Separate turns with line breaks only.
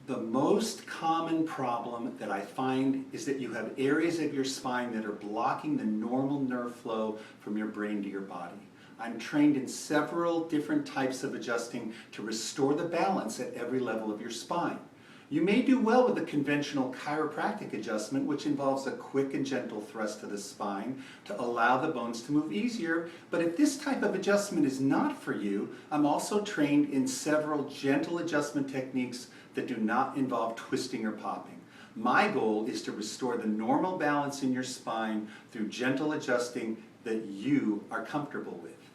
The most common problem that I find is that you have areas of your spine that are blocking the normal nerve flow from your brain to your body. I'm trained in several different types of adjusting to restore the balance at every level of your spine. You may do well with a conventional chiropractic adjustment, which involves a quick and gentle thrust to the spine to allow the bones to move easier. But if this type of adjustment is not for you, I'm also trained in several gentle adjustment techniques that do not involve twisting or popping. My goal is to restore the normal balance in your spine through gentle adjusting that you are comfortable with.